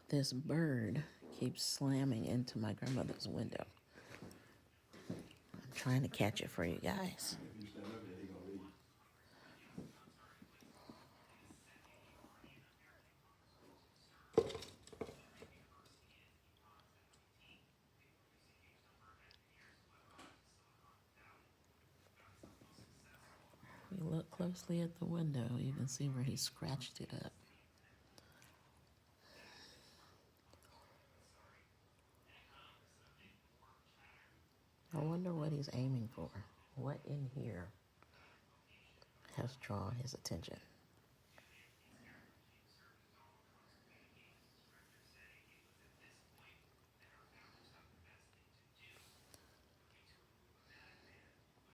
This bird keeps slamming into my grandmother's window. I'm trying to catch it for you guys. If you look closely at the window, you can see where he scratched it up. I wonder what he's aiming for. What in here has drawn his attention?